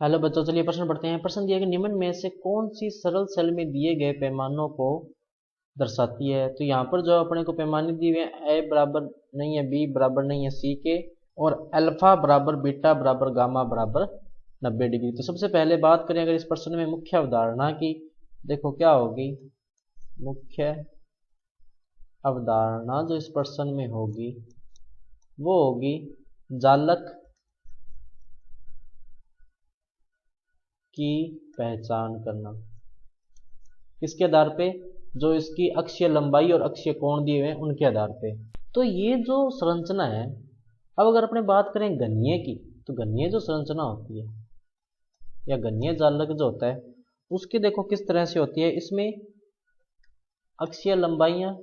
Hello बच्चों, चलिए प्रश्न पढ़ते हैं। प्रश्न दिया कि निम्न में से कौन सी सरल सेल में दिए गए पैमानों को दर्शाती है। तो यहाँ पर जो अपने को पैमाने दिए हुए हैं, ए बराबर नहीं है बी बराबर नहीं है सी के, और अल्फा बराबर बीटा बराबर गामा बराबर 90 डिग्री। तो सबसे पहले बात करें अगर इस प्रश्न में मुख्य अवधारणा की, देखो क्या होगी मुख्य अवधारणा जो इस प्रश्न में होगी वो होगी जालक की पहचान करना। किसके आधार पे? जो इसकी अक्षीय लंबाई और अक्षीय कोण दिए हुए हैं उनके आधार पे। तो ये जो संरचना है, अब अगर अपने बात करें घनीय की, तो घनीय जो संरचना होती है या घनीय जालक जो होता है उसकी देखो किस तरह से होती है। इसमें अक्षीय लंबाइयां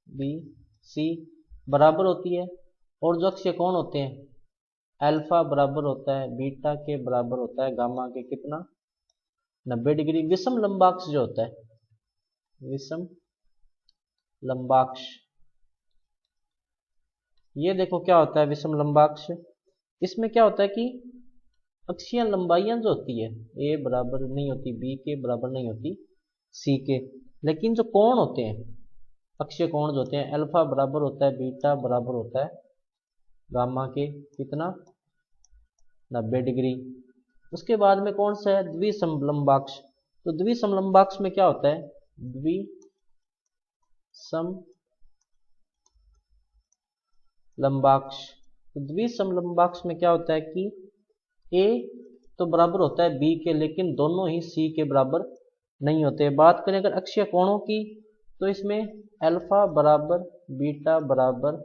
बी सी बराबर होती है, और जो अक्षीय कोण होते हैं अल्फा बराबर होता है बीटा के बराबर होता है गामा के कितना 90 डिग्री। विषम लंबाक्ष जो होता है, विषम लंबाक्ष, ये देखो क्या होता है विषम लंबाक्ष। इसमें क्या होता है कि अक्षीय लंबाइयां जो होती है ए बराबर नहीं होती बी के बराबर नहीं होती सी के, लेकिन जो कोण होते हैं अक्षीय कोण जो होते हैं अल्फा बराबर होता है बीटा बराबर होता है गामा के कितना 90 डिग्री। उसके बाद में कौन सा है द्विसमलंबाक्ष। तो द्विसमलंबाक्ष में क्या होता है द्विसमलंबाक्ष। तो द्विसमलंबाक्ष में क्या होता है कि ए तो बराबर होता है बी के, लेकिन दोनों ही सी के बराबर नहीं होते। बात करें अगर अक्षीय कोणों की, तो इसमें अल्फा बराबर बीटा बराबर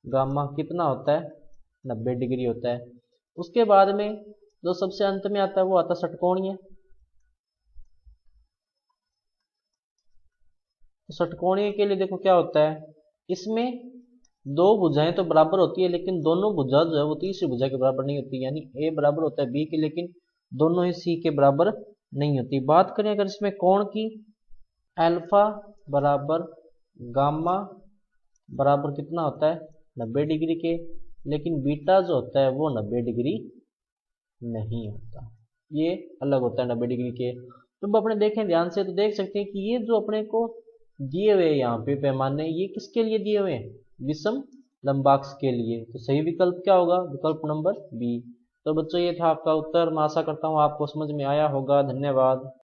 गामा कितना होता है 90 डिग्री होता है। उसके बाद में जो सबसे अंत में आता है वो आता है षटकोणीय। तो षटकोणीय के लिए देखो क्या होता है, इसमें दो भुजाएं तो बराबर होती है, लेकिन दोनों भुजा जो है वो तीसरी भुजा के बराबर नहीं होती। यानी ए बराबर होता है बी के, लेकिन दोनों ही सी के बराबर नहीं होती। बात करें अगर इसमें कोण की, अल्फा बराबर गामा बराबर कितना होता है 90 डिग्री के, लेकिन बीटा जो होता है वो 90 डिग्री नहीं होता, ये अलग होता है 90 डिग्री के। तो अपने देखें ध्यान से तो देख सकते हैं कि ये जो अपने को दिए हुए यहाँ पे पैमाने, ये किसके लिए दिए हुए हैं विषम लंबाक्ष के लिए। तो सही विकल्प क्या होगा? विकल्प नंबर बी। तो बच्चों ये था आपका उत्तर। मैं आशा करता हूँ आपको समझ में आया होगा। धन्यवाद।